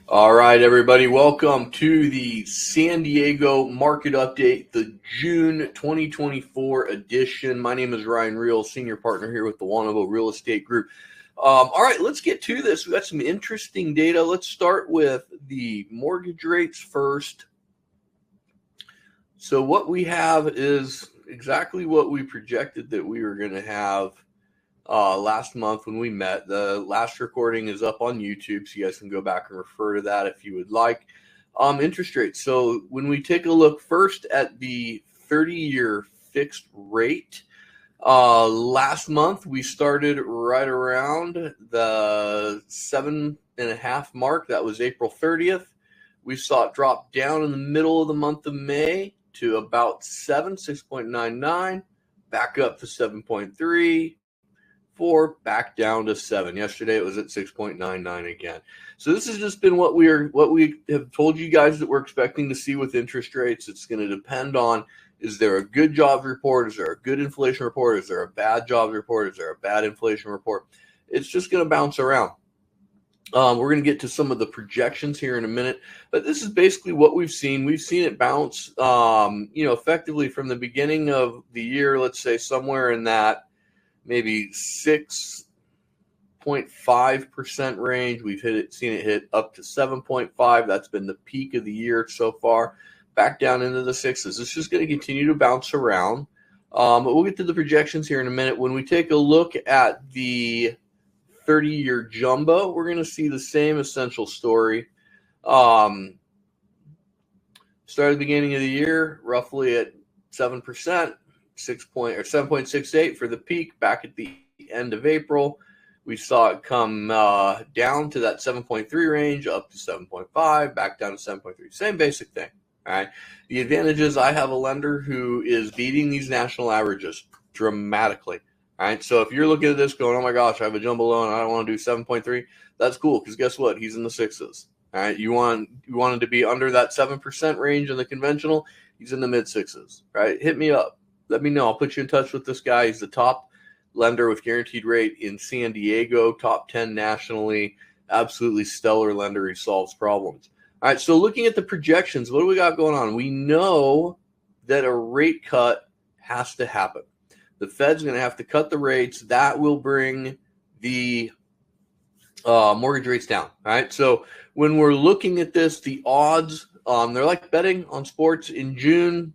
All right, everybody, welcome to the San Diego Market Update, the June 2024 edition. My name is Ryan Reel, senior partner here with the Wanovo Real Estate Group. All right, let's get to this. We've got some interesting data. Let's start with the mortgage rates first. So what we have is exactly what we projected that we were going to have last month when we met. The last recording is up on YouTube, so you guys can go back and refer to that if you would like. Interest rates. So when we take a look first at the 30-year fixed rate, last month we started right around the 7.5 mark. That was April 30th. We saw it drop down in the middle of the month of May to about 6.99, back up to 7.3. 4, back down to 7. Yesterday it was at 6.99 again. So this has just been what we have told you guys that we're expecting to see with interest rates. It's going to depend on, is there a good jobs report? Is there a good inflation report? Is there a bad jobs report? Is there a bad inflation report? It's just going to bounce around. We're going to get to some of the projections here in a minute, but this is basically what we've seen. We've seen it bounce, effectively from the beginning of the year, let's say somewhere in that maybe 6.5% range. We've seen it hit up to 7.5. That's been the peak of the year so far. Back down into the sixes. It's just going to continue to bounce around. But we'll get to the projections here in a minute. When we take a look at the 30-year jumbo, we're going to see the same essential story. Started the beginning of the year roughly at 7%. 7.68 for the peak back at the end of April. We saw it come down to that 7.3 range, up to 7.5, back down to 7.3. Same basic thing. All right. The advantage is I have a lender who is beating these national averages dramatically. All right. So if you're looking at this going, oh my gosh, I have a jumbo loan, I don't want to do 7.3, that's cool, because guess what? He's in the sixes. All right. You wanted to be under that 7% range in the conventional, he's in the mid sixes. Right. Hit me up. Let me know. I'll put you in touch with this guy. He's the top lender with guaranteed rate in San Diego, top 10 nationally, absolutely stellar lender. He solves problems. All right, so looking at the projections, what do we got going on? We know that a rate cut has to happen. The Fed's going to have to cut the rates. That will bring the mortgage rates down. All right, so when we're looking at this, the odds, they're like betting on sports in June.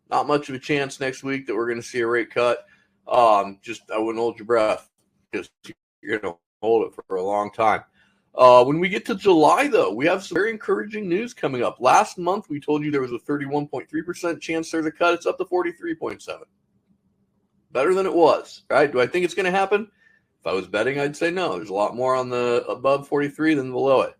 Not much of a chance next week that we're going to see a rate cut. I wouldn't hold your breath because you're going to hold it for a long time. When we get to July, though, we have some very encouraging news coming up. Last month, we told you there was a 31.3% chance there's a cut. It's up to 43.7%. Better than it was, right? Do I think it's going to happen? If I was betting, I'd say no. There's a lot more on the above 43 than below it.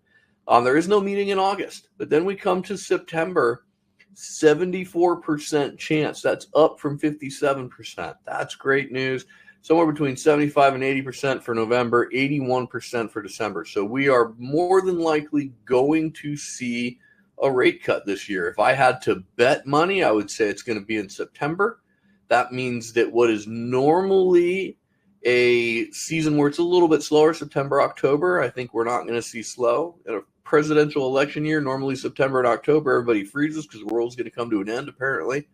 There is no meeting in August. But then we come to September. 74% chance. That's up from 57%. That's great news. Somewhere between 75 and 80% for November, 81% for December. So we are more than likely going to see a rate cut this year. If I had to bet money, I would say it's going to be in September. That means that what is normally a season where it's a little bit slower, September, October, I think we're not going to see slow. In a presidential election year, normally September and October, everybody freezes because the world's going to come to an end, apparently.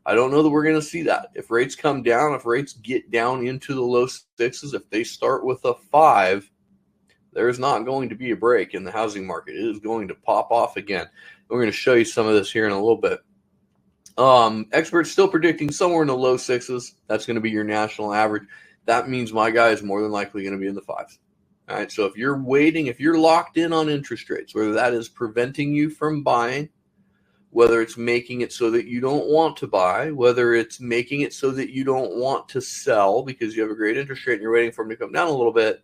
I don't know that we're going to see that. If rates come down, if rates get down into the low sixes, if they start with a 5, there is not going to be a break in the housing market. It is going to pop off again. We're going to show you some of this here in a little bit. Experts still predicting somewhere in the low sixes. That's going to be your national average. That means my guy is more than likely going to be in the 5s. All right, so if you're waiting, if you're locked in on interest rates, whether that is preventing you from buying, whether it's making it so that you don't want to buy, whether it's making it so that you don't want to sell because you have a great interest rate and you're waiting for them to come down a little bit,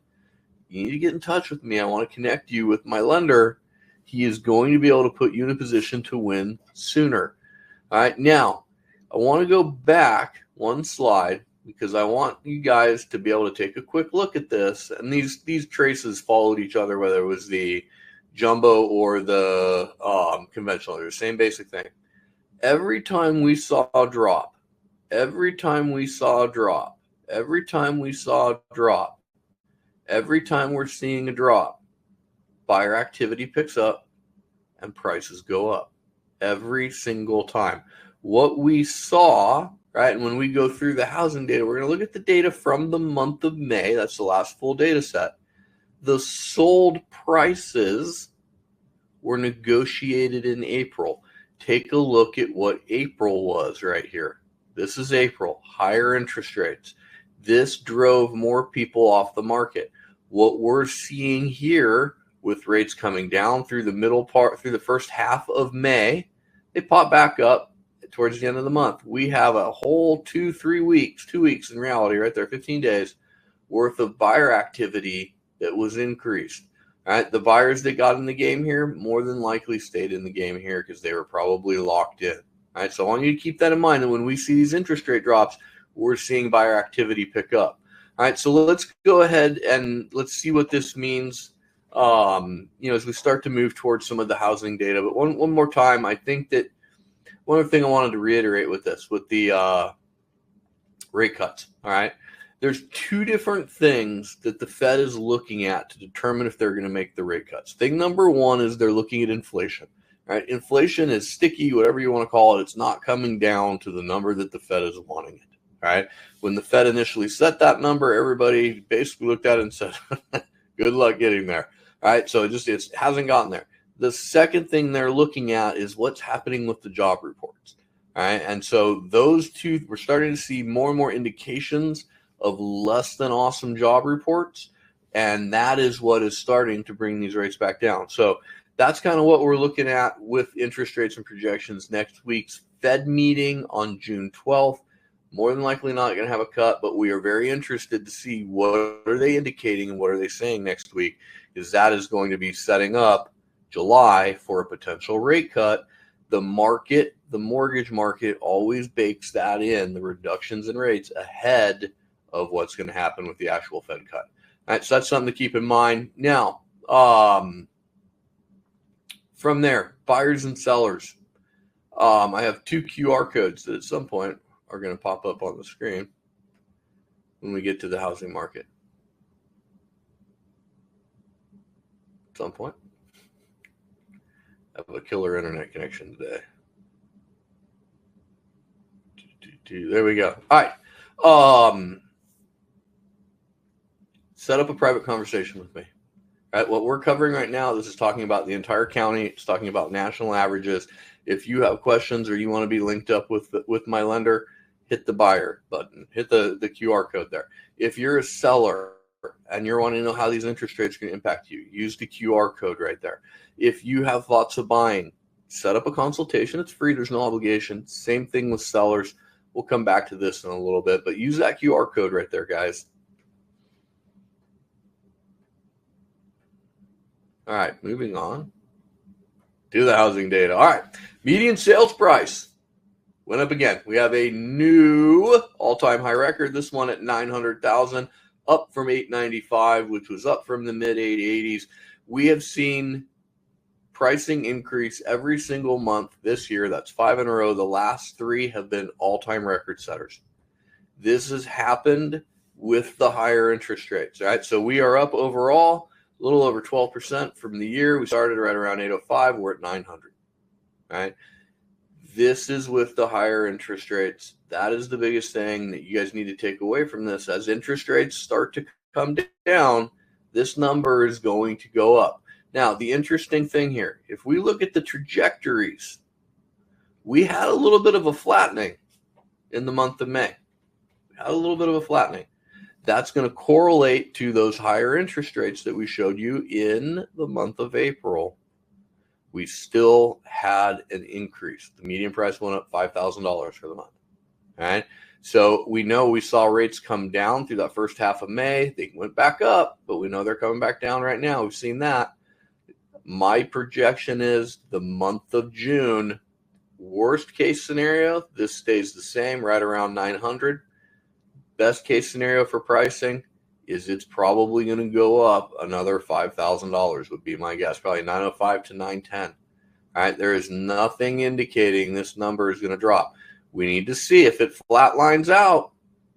you need to get in touch with me. I want to connect you with my lender. He is going to be able to put you in a position to win sooner. All right, now I want to go back one slide because I want you guys to be able to take a quick look at this. And these traces followed each other, whether it was the jumbo or the conventional. They're the same basic thing. Every time we saw a drop, every time we're seeing a drop, buyer activity picks up and prices go up every single time. What we saw, right, and when we go through the housing data, we're going to look at the data from the month of May. That's the last full data set. The sold prices were negotiated in April. Take a look at what April was right here. This is April, higher interest rates. This drove more people off the market. What we're seeing here with rates coming down through the middle part, through the first half of May, they pop back up towards the end of the month. We have a whole 2 weeks in reality right there, 15 days worth of buyer activity that was increased. All right, the buyers that got in the game here more than likely stayed in the game here because they were probably locked in. All right, so I want you to keep that in mind. And when we see these interest rate drops, we're seeing buyer activity pick up. All right, so let's go ahead and let's see what this means. As we start to move towards some of the housing data. But one more time, I think that one other thing I wanted to reiterate with this, with the rate cuts. All right. There's two different things that the Fed is looking at to determine if they're going to make the rate cuts. Thing number one is they're looking at inflation. Right? Inflation is sticky, whatever you want to call it. It's not coming down to the number that the Fed is wanting it. Right? When the Fed initially set that number, everybody basically looked at it and said, good luck getting there. All right. So it hasn't gotten there. The second thing they're looking at is what's happening with the job reports. All right. And so those two, we're starting to see more and more indications of less than awesome job reports. And that is what is starting to bring these rates back down. So that's kind of what we're looking at with interest rates and projections. Next week's Fed meeting on June 12th. More than likely not going to have a cut, but we are very interested to see what are they indicating and what are they saying next week, because that is going to be setting up July for a potential rate cut. The mortgage market always bakes that in, the reductions in rates ahead of what's going to happen with the actual Fed cut. All right, so that's something to keep in mind. Now, from there, buyers and sellers. I have two QR codes that at some point are going to pop up on the screen when we get to the housing market. At some point. I have a killer internet connection today. There we go. All right. Set up a private conversation with me. All right. What we're covering right now, this is talking about the entire county. It's talking about national averages. If you have questions or you want to be linked up with my lender, hit the buyer button. Hit the QR code there. If you're a seller and you're wanting to know how these interest rates can impact you, use the QR code right there. If you have thoughts of buying, set up a consultation. It's free. There's no obligation. Same thing with sellers. We'll come back to this in a little bit, but use that QR code right there, guys. All right, moving on to the housing data. All right, median sales price went up again. We have a new all-time high record. This one at $900,000, up from $895,000, which was up from the mid-880s. We have seen pricing increase every single month this year. That's 5 in a row. The last 3 have been all-time record setters. This has happened with the higher interest rates, right? So we are up overall a little over 12% from the year. We started right around 805. We're at 900, right? This is with the higher interest rates. That is the biggest thing that you guys need to take away from this. As interest rates start to come down, this number is going to go up. Now, the interesting thing here, if we look at the trajectories, we had a little bit of a flattening in the month of May. We had a little bit of a flattening. That's going to correlate to those higher interest rates that we showed you in the month of April. We still had an increase. The median price went up $5,000 for the month. All right. So we know we saw rates come down through that first half of May. They went back up, but we know they're coming back down right now. We've seen that. My projection is the month of June, worst case scenario, this stays the same, right around 900. Best case scenario for pricing is it's probably going to go up another $5,000 would be my guess, probably 905 to 910. All right, there is nothing indicating this number is going to drop. We need to see if it flat lines out.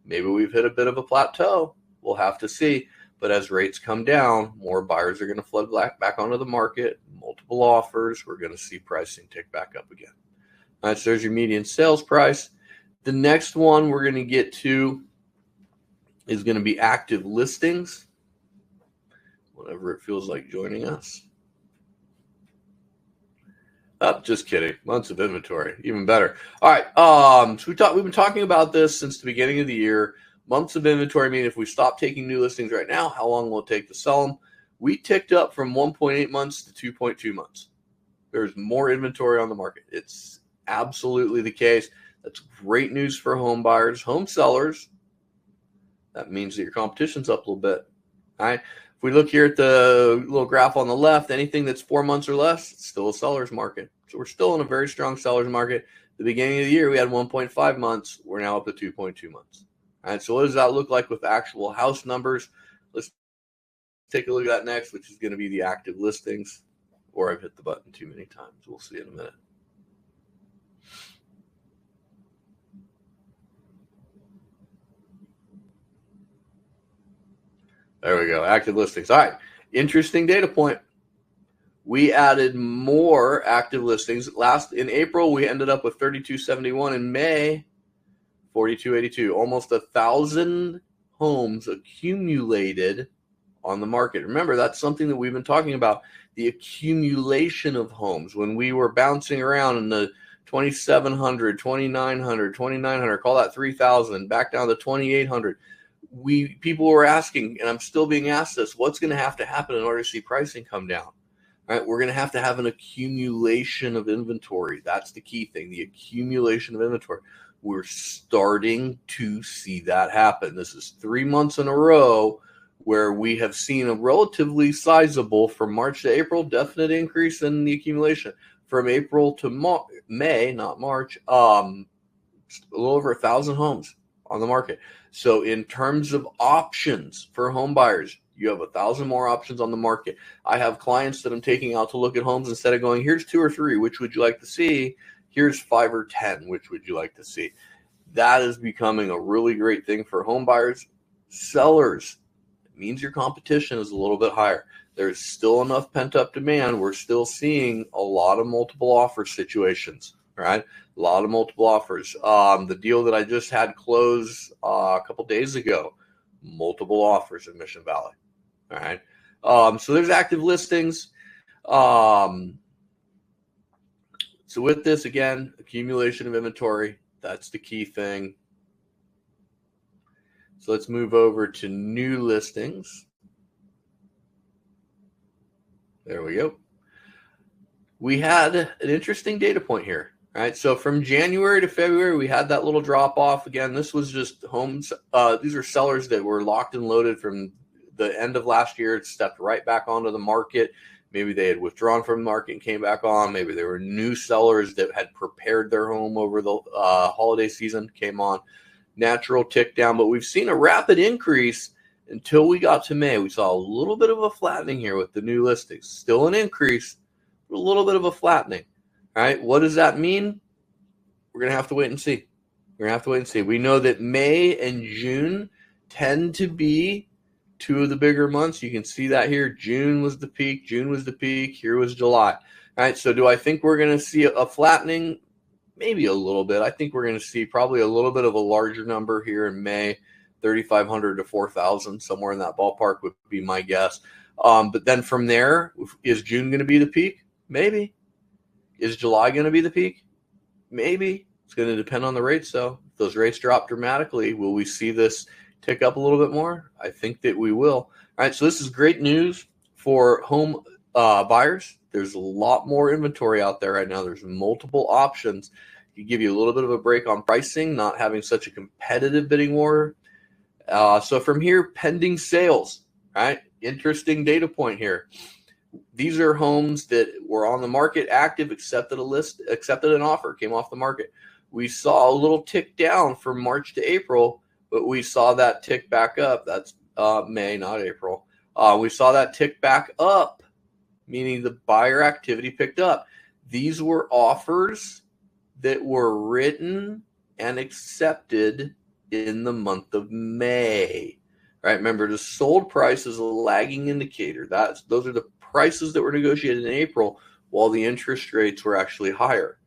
Maybe we've hit a bit of a plateau. We'll have to see. But as rates come down, more buyers are going to flood back onto the market, multiple offers. We're going to see pricing tick back up again. All right, so there's your median sales price. The next one we're going to get to is going to be active listings, whenever it feels like joining us. Oh, just kidding. Months of inventory, even better. All right. So we've been talking about this since the beginning of the year. Months of inventory mean if we stop taking new listings right now, how long will it take to sell them? We ticked up from 1.8 months to 2.2 months. There's more inventory on the market. It's absolutely the case. That's great news for home buyers, home sellers. That means that your competition's up a little bit. All right. If we look here at the little graph on the left, anything that's 4 months or less, it's still a seller's market. So we're still in a very strong seller's market. At the beginning of the year, we had 1.5 months. We're now up to 2.2 months. All right, so what does that look like with actual house numbers? Let's take a look at that next, which is going to be the active listings. Or I've hit the button too many times. We'll see in a minute. There we go. Active listings. All right. Interesting data point. We added more active listings. In April, we ended up with 3271. In May, 4282. Almost 1,000 homes accumulated on the market. Remember, that's something that we've been talking about, the accumulation of homes. When we were bouncing around in the 2,700, 2,900, 2,900, call that 3,000, back down to 2,800. People were asking, and I'm still being asked this, what's going to happen in order to see pricing come down? All right, we're going to have an accumulation of inventory. That's the key thing, the accumulation of inventory. We're starting to see that happen. This is 3 months in a row where we have seen a relatively sizable, from March to April, definite increase in the accumulation. From April to May, not March, a little over 1,000 homes on the market. So in terms of options for home buyers, you have 1,000 more options on the market. I have clients that I'm taking out to look at homes. Instead of going, here's 2 or 3, which would you like to see? Here's 5 or 10, which would you like to see? That is becoming a really great thing for home buyers. Sellers, it means your competition is a little bit higher. There's still enough pent-up demand. We're still seeing a lot of multiple offer situations, right? A lot of multiple offers. The deal that I just had close a couple days ago, multiple offers in Mission Valley. All right. So there's active listings. So with this, again, accumulation of inventory, that's the key thing. So let's move over to new listings. There we go. We had an interesting data point here. All right, so from January to February, we had that little drop off. Again, this was just homes. These are sellers that were locked and loaded from the end of last year. It stepped right back onto the market. Maybe they had withdrawn from the market and came back on. Maybe they were new sellers that had prepared their home over the holiday season, came on. Natural tick down, but we've seen a rapid increase until we got to May. We saw a little bit of a flattening here with the new listings. Still an increase, but a little bit of a flattening. All right, what does that mean? We're going to have to wait and see. We know that May and June tend to be 2 of the bigger months. You can see that here. June was the peak. Here was July. All right, so do I think we're going to see a flattening? Maybe a little bit. I think we're going to see probably a little bit of a larger number here in May, 3,500 to 4,000, somewhere in that ballpark would be my guess. But then from there, is June going to be the peak? Maybe. Is July going to be the peak? Maybe. It's going to depend on the rates, though. If those rates drop dramatically, will we see this tick up a little bit more? I think that we will. All right, so this is great news for home buyers. There's a lot more inventory out there right now. There's multiple options. It give you a little bit of a break on pricing, not having such a competitive bidding war. So from here, pending sales, right? Interesting data point here. These are homes that were on the market, active, accepted an offer, came off the market. We saw a little tick down from March to April, but we saw that tick back up. That's May, not April. We saw that tick back up, meaning the buyer activity picked up. These were offers that were written and accepted in the month of May. right? Remember, the sold price is a lagging indicator. Those are the prices that were negotiated in April while the interest rates were actually higher.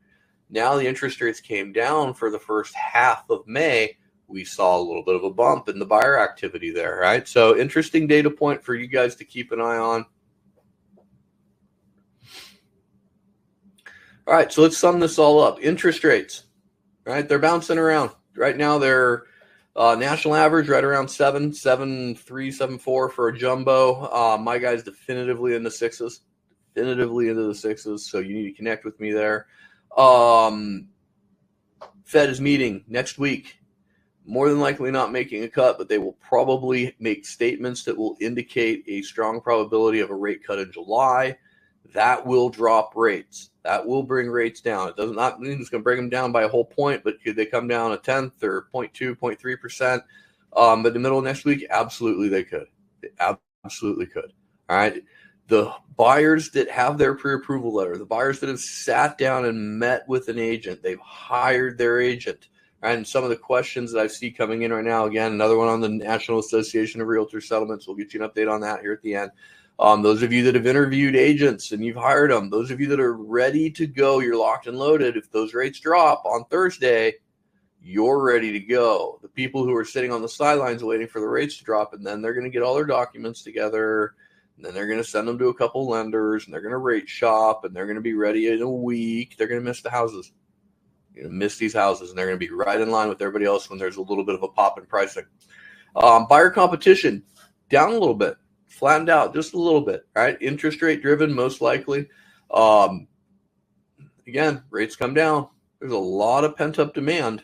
Now the interest rates came down for the first half of May. We saw a little bit of a bump in the buyer activity there, right? So interesting data point for you guys to keep an eye on. All right, so let's sum this all up. Interest rates, right? They're bouncing around. Right now, they're national average right around 7.3, 7.4 for a jumbo. My guy's definitively in the sixes. Definitively into the sixes, so you need to connect with me there. Fed is meeting next week. More than likely not making a cut, but they will probably make statements that will indicate a strong probability of a rate cut in July. That will drop rates. That will bring rates down. It does not mean it's going to bring them down by a whole point, but could they come down a tenth or 0.2, 0.3%? But in the middle of next week, absolutely they could. They absolutely could. All right. The buyers that have their pre-approval letter, the buyers that have sat down and met with an agent, they've hired their agent. And some of the questions that I see coming in right now, again, another one on the National Association of Realtor Settlements. We'll get you an update on that here at the end. Those of you that have interviewed agents and you've hired them, those of you that are ready to go, you're locked and loaded. If those rates drop on Thursday, you're ready to go. The people who are sitting on the sidelines waiting for the rates to drop, and then they're going to get all their documents together, and then they're going to send them to a couple lenders, and they're going to rate shop, and they're going to be ready in a week. They're going to miss the houses. You're going to miss these houses, and they're going to be right in line with everybody else when there's a little bit of a pop in pricing. Buyer competition down a little bit. Flattened out just a little bit, right? Interest rate driven, most likely. Again, rates come down. There's a lot of pent up demand,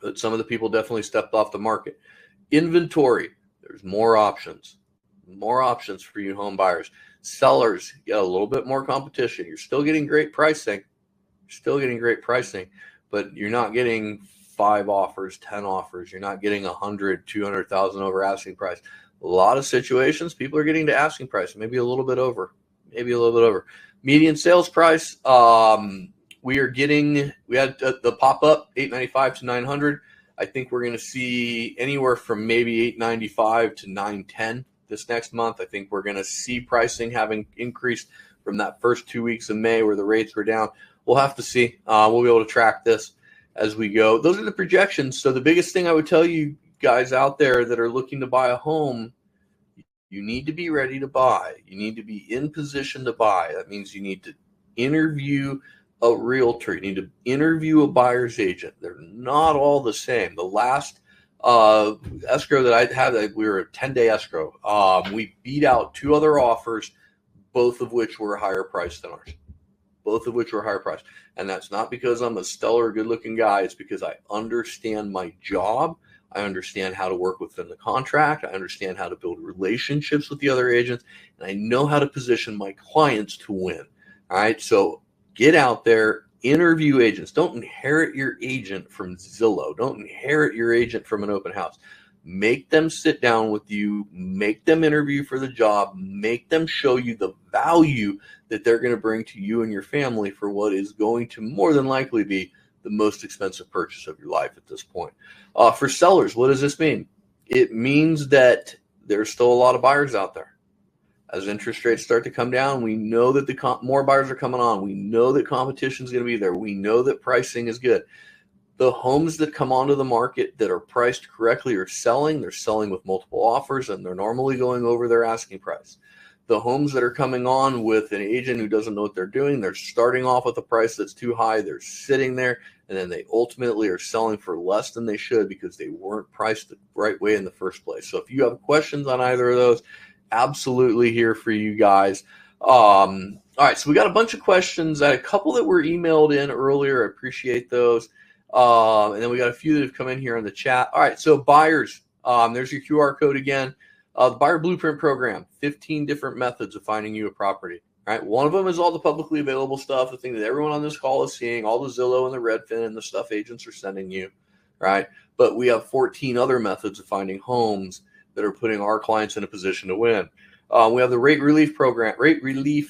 but some of the people definitely stepped off the market. Inventory, there's more options for you home buyers. Sellers, you got a little bit more competition. You're still getting great pricing. But you're not getting 5 offers, 10 offers. You're not getting 100, 200,000 over asking price. A lot of situations, people are getting to asking price, maybe a little bit over. Median sales price, we had the pop-up, $895 to $900. I think we're going to see anywhere from maybe $895 to $910 this next month. I think we're going to see pricing having increased from that first 2 weeks of May where the rates were down. We'll have to see. We'll be able to track this as we go. Those are the projections. So the biggest thing I would tell you guys out there that are looking to buy a home, you need to be ready to buy. You need to be in position to buy. That means you need to interview a realtor. You need to interview a buyer's agent. They're not all the same. The last escrow that I had, we were a 10-day escrow. We beat out 2 other offers, both of which were higher priced than ours. And that's not because I'm a stellar, good-looking guy. It's because I understand my job. I understand how to work within the contract. I understand how to build relationships with the other agents. And I know how to position my clients to win. All right, so get out there, interview agents. Don't inherit your agent from Zillow. Don't inherit your agent from an open house. Make them sit down with you, make them interview for the job, make them show you the value that they're going to bring to you and your family for what is going to more than likely be the most expensive purchase of your life at this point. For sellers, what does this mean? It means that there's still a lot of buyers out there. As interest rates start to come down, we know that more buyers are coming on. We know that competition is going to be there. We know that pricing is good. The homes that come onto the market that are priced correctly are selling. They're selling with multiple offers, and they're normally going over their asking price. The homes that are coming on with an agent who doesn't know what they're doing, they're starting off with a price that's too high. They're sitting there, and then they ultimately are selling for less than they should because they weren't priced the right way in the first place. So if you have questions on either of those, absolutely here for you guys. All right, so we got a bunch of questions. I had a couple that were emailed in earlier. I appreciate those. And then we got a few that have come in here in the chat. All right, so buyers, there's your QR code again. The Buyer Blueprint Program, 15 different methods of finding you a property. All right, one of them is all the publicly available stuff, the thing that everyone on this call is seeing, all the Zillow and the Redfin and the stuff agents are sending you, right? But we have 14 other methods of finding homes that are putting our clients in a position to win. We have the rate relief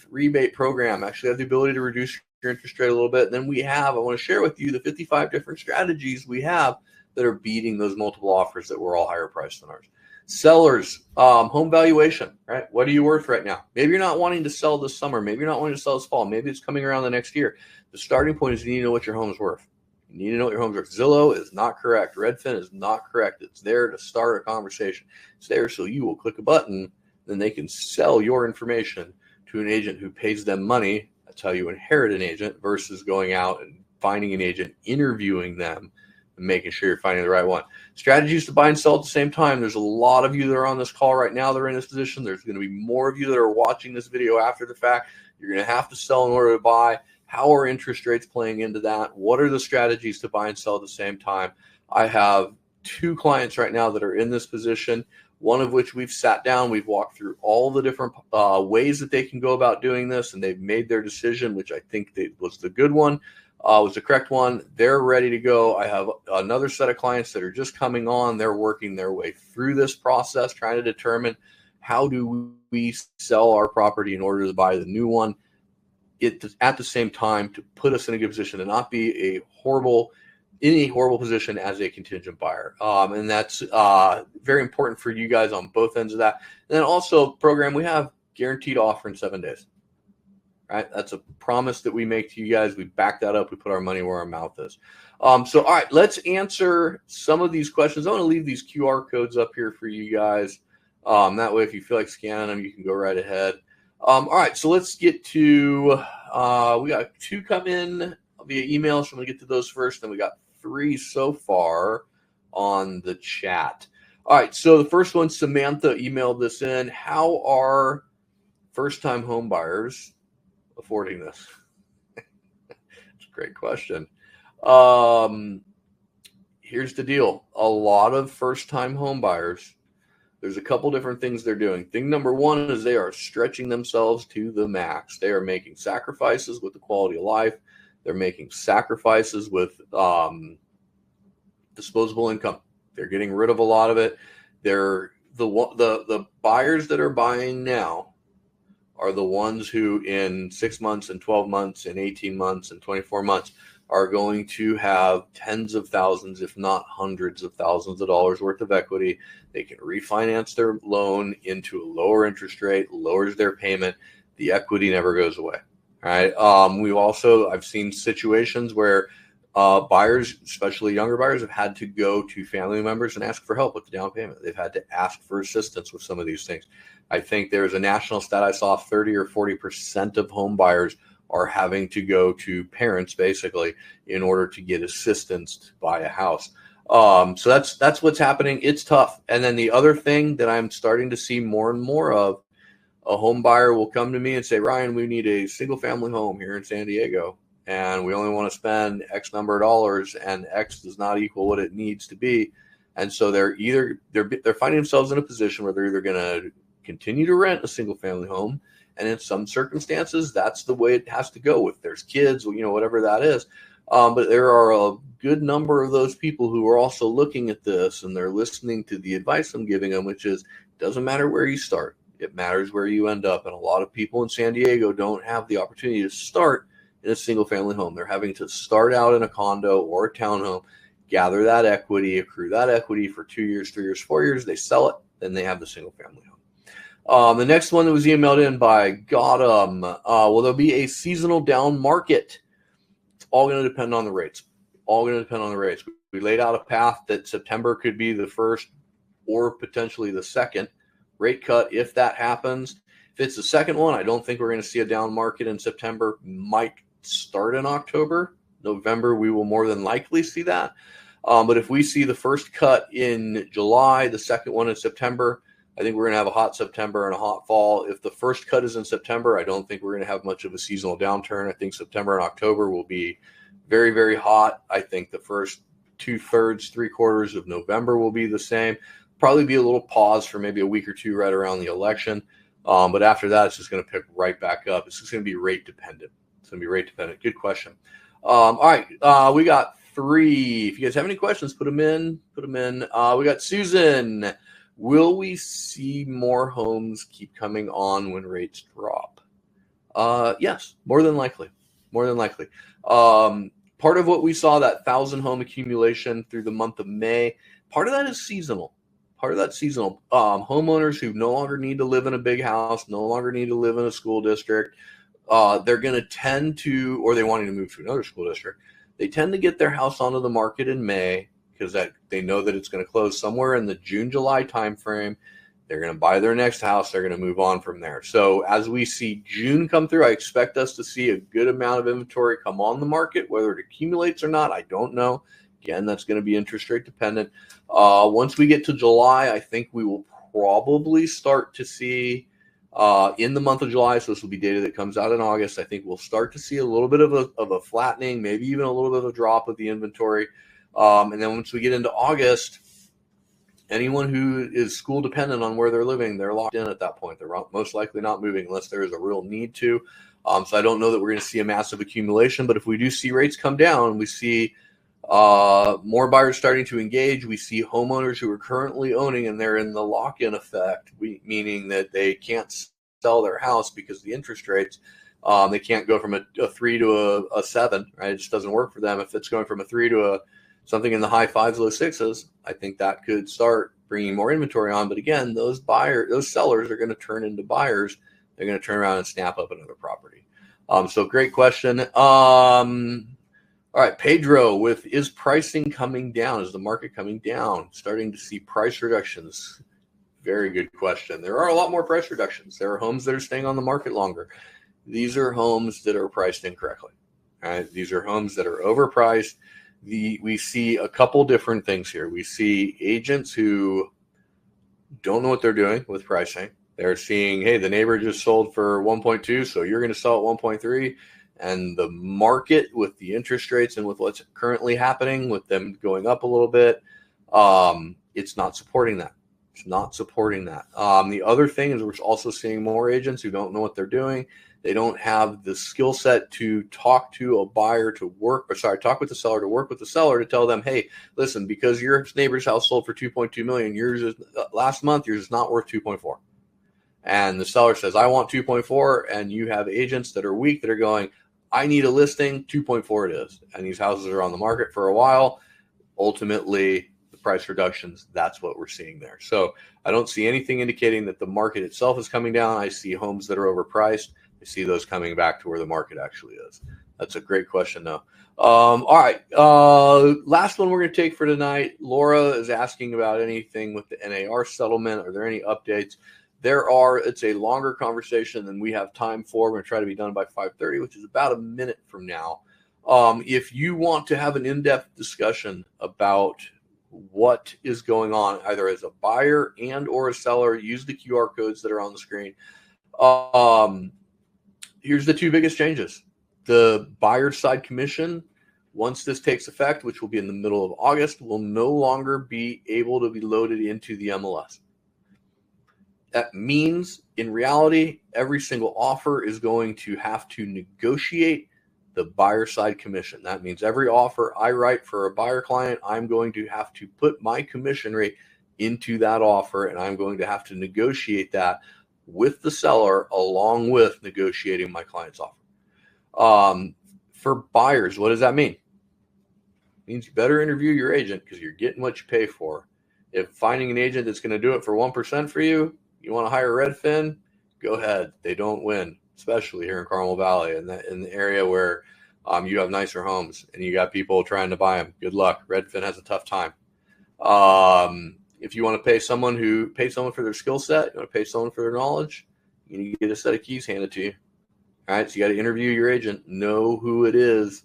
rebate program. Actually have the ability to reduce your interest rate a little bit. And then we have, I want to share with you the 55 different strategies we have that are beating those multiple offers that were all higher priced than ours. Sellers, home valuation, right? What are you worth right now? Maybe you're not wanting to sell this summer. Maybe you're not wanting to sell this fall. Maybe it's coming around the next year. The starting point is you need to know what your home's worth. You need to know what your home's worth. Zillow is not correct. Redfin is not correct. It's there to start a conversation. It's there so you will click a button, then they can sell your information to an agent who pays them money. That's how you inherit an agent versus going out and finding an agent, interviewing them, and making sure you're finding the right one. Strategies to buy and sell at the same time. There's a lot of you that are on this call right now that are in this position. There's going to be more of you that are watching this video after the fact. You're going to have to sell in order to buy. How are interest rates playing into that? What are the strategies to buy and sell at the same time? I have 2 clients right now that are in this position, one of which we've sat down. We've walked through all the different ways that they can go about doing this, and they've made their decision, which I think was the good one, was the correct one. They're ready to go. I have another set of clients that are just coming on. They're working their way through this process, trying to determine how do we sell our property in order to buy the new one. At the same time, to put us in a good position to not be in a horrible position as a contingent buyer. And that's very important for you guys on both ends of that. And then also program, we have guaranteed offer in 7 days, right? That's a promise that we make to you guys. We back that up. We put our money where our mouth is. So, all right, let's answer some of these questions. I want to leave these QR codes up here for you guys. That way, if you feel like scanning them, you can go right ahead. All right, so let's get to, we got 2 come in via email, so I'm going to get to those first. Then we got 3 so far on the chat. All right, so the first one, Samantha emailed this in. How are first-time home buyers affording this? It's a great question. Here's the deal. A lot of first-time home buyers, there's a couple different things they're doing. Thing number one is they are stretching themselves to the max. They are making sacrifices with the quality of life. They're making sacrifices with disposable income. They're getting rid of a lot of it. They're the buyers that are buying now are the ones who in 6 months and 12 months and 18 months and 24 months are going to have tens of thousands, if not hundreds of thousands of dollars worth of equity. They can refinance their loan into a lower interest rate, lowers their payment. The equity never goes away. All right. I've seen situations where buyers, especially younger buyers, have had to go to family members and ask for help with the down payment. They've had to ask for assistance with some of these things. I think there's a national stat I saw, 30 or 40% of home buyers are having to go to parents basically in order to get assistance to buy a house. So that's what's happening. It's tough. And then the other thing that I'm starting to see more and more of, a home buyer will come to me and say, Ryan, we need a single family home here in San Diego, and we only want to spend X number of dollars, and X does not equal what it needs to be. And so they're finding themselves in a position where they're either going to continue to rent a single family home, and in some circumstances, that's the way it has to go if there's kids, whatever that is. But there are a good number of those people who are also looking at this, and they're listening to the advice I'm giving them, which is, doesn't matter where you start. It matters where you end up. And a lot of people in San Diego don't have the opportunity to start in a single family home. They're having to start out in a condo or a townhome, gather that equity, accrue that equity for 2 years, 3 years, 4 years. They sell it, then they have the single family home. The next one that was emailed in by Gautam, will there be a seasonal down market? It's all going to depend on the rates. We laid out a path that September could be the first or potentially the second rate cut if that happens. If it's the second one, I don't think we're going to see a down market in September. Might start in October. November, we will more than likely see that. But if we see the first cut in July, the second one in September, I think we're going to have a hot September and a hot fall. If the first cut is in September, I don't think we're going to have much of a seasonal downturn. I think September and October will be very, very hot. I think the first 2/3, 3/4 of November will be the same. Probably be a little pause for maybe a week or two right around the election. But after that, it's just going to pick right back up. It's just going to be rate dependent. Good question. All right. We got 3. If you guys have any questions, put them in. We got Susan. Will we see more homes keep coming on when rates drop? Yes, more than likely. Part of what we saw, that 1,000 home accumulation through the month of May, part of that is seasonal. part of that seasonal. Homeowners who no longer need to live in a big house, no longer need to live in a school district, they're going to tend to, or they wanting to move to another school district, they tend to get their house onto the market in May because they know that it's going to close somewhere in the June, July timeframe. They're going to buy their next house. They're going to move on from there. So as we see June come through, I expect us to see a good amount of inventory come on the market. Whether it accumulates or not, I don't know. Again, that's going to be interest rate dependent. Once we get to July, I think we will probably start to see in the month of July, so this will be data that comes out in August, I think we'll start to see a little bit of a flattening, maybe even a little bit of a drop of the inventory. And then once we get into August, anyone who is school dependent on where they're living, they're locked in at that point. They're most likely not moving unless there is a real need to. So I don't know that we're going to see a massive accumulation, but if we do see rates come down, we see more buyers starting to engage. We see homeowners who are currently owning and they're in the lock-in effect, meaning that they can't sell their house because of the interest rates. They can't go from a 3 to a 7, right? It just doesn't work for them. If it's going from a 3 to something in the high 5s, low 6s, I think that could start bringing more inventory on. But again, those sellers are going to turn into buyers. They're going to turn around and snap up another property. So great question. All right, Pedro with, is pricing coming down? Is the market coming down? Starting to see price reductions? Very good question. There are a lot more price reductions. There are homes that are staying on the market longer. These are homes that are priced incorrectly. All right, these are homes that are overpriced. We see a couple different things here. We see agents who don't know what they're doing with pricing. They're seeing, hey, the neighbor just sold for 1.2, so you're going to sell at 1.3. And the market with the interest rates and with what's currently happening with them going up a little bit, it's not supporting that. It's not supporting that. The other thing is we're also seeing more agents who don't know what they're doing. They don't have the skill set to talk to a buyer talk with the seller, to work with the seller to tell them, hey, listen, because your neighbor's house sold for 2.2 million, last month, yours is not worth 2.4. And the seller says, I want 2.4, and you have agents that are weak that are going, I need a listing, 2.4 it is. And these houses are on the market for a while. Ultimately, the price reductions, that's what we're seeing there. So I don't see anything indicating that the market itself is coming down. I see homes that are overpriced. I see those coming back to where the market actually is. That's a great question, though. All right. Last one we're going to take for tonight. Laura is asking about anything with the NAR settlement. Are there any updates? It's a longer conversation than we have time for. We're going to try to be done by 5:30, which is about a minute from now. If you want to have an in-depth discussion about what is going on, either as a buyer and or a seller, use the QR codes that are on the screen. Here's the two biggest changes. The buyer side commission, once this takes effect, which will be in the middle of August, will no longer be able to be loaded into the MLS. That means, in reality, every single offer is going to have to negotiate the buyer side commission. That means every offer I write for a buyer client, I'm going to have to put my commission rate into that offer, and I'm going to have to negotiate that with the seller along with negotiating my client's offer. For buyers, what does that mean? It means you better interview your agent because you're getting what you pay for. If finding an agent that's going to do it for 1% for you, you want to hire Redfin, go ahead. They don't win, especially here in Carmel Valley and in the area where you have nicer homes and you got people trying to buy them. Good luck. Redfin has a tough time. If you want to pay someone for their skill set, you want to pay someone for their knowledge, you need to get a set of keys handed to you. All right, so you got to interview your agent, know who it is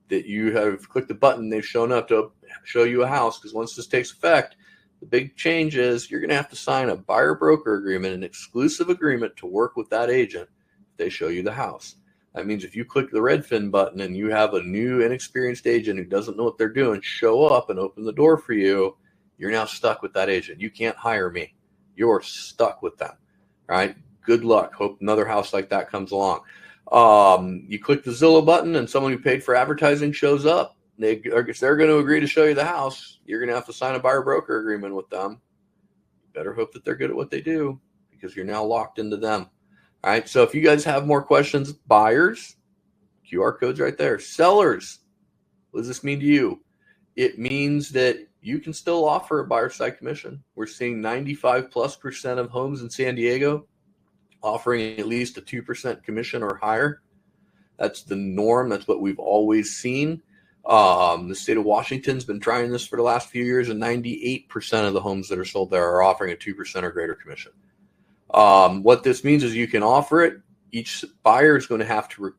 that you have clicked the button, they've shown up to show you a house, because once this takes effect, the big change is you're going to have to sign a buyer-broker agreement, an exclusive agreement to work with that agent if they show you the house. That means if you click the Redfin button and you have a new, inexperienced agent who doesn't know what they're doing show up and open the door for you, you're now stuck with that agent. You can't hire me. You're stuck with them. All right? Good luck. Hope another house like that comes along. You click the Zillow button and someone who paid for advertising shows up. They're going to agree to show you the house. You're going to have to sign a buyer-broker agreement with them. You better hope that they're good at what they do because you're now locked into them. All right, so if you guys have more questions, buyers, QR code's right there. Sellers, what does this mean to you? It means that you can still offer a buyer side commission. We're seeing 95+% of homes in San Diego offering at least a 2% commission or higher. That's the norm. That's what we've always seen. The state of Washington's been trying this for the last few years, and 98% of the homes that are sold there are offering a 2% or greater commission. What this means is you can offer it. Each buyer is going to have to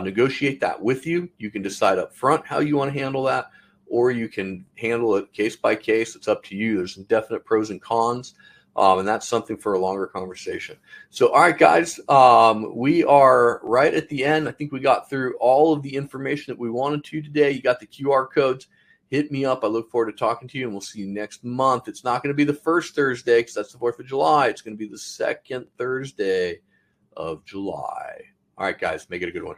negotiate that with you. You can decide up front how you want to handle that, or you can handle it case by case. It's up to you. There's some definite pros and cons, and that's something for a longer conversation. So, all right, guys, we are right at the end. I think we got through all of the information that we wanted to today. You got the QR codes. Hit me up. I look forward to talking to you, and we'll see you next month. It's not going to be the first Thursday because that's the 4th of July. It's going to be the second Thursday of July. All right, guys, make it a good one.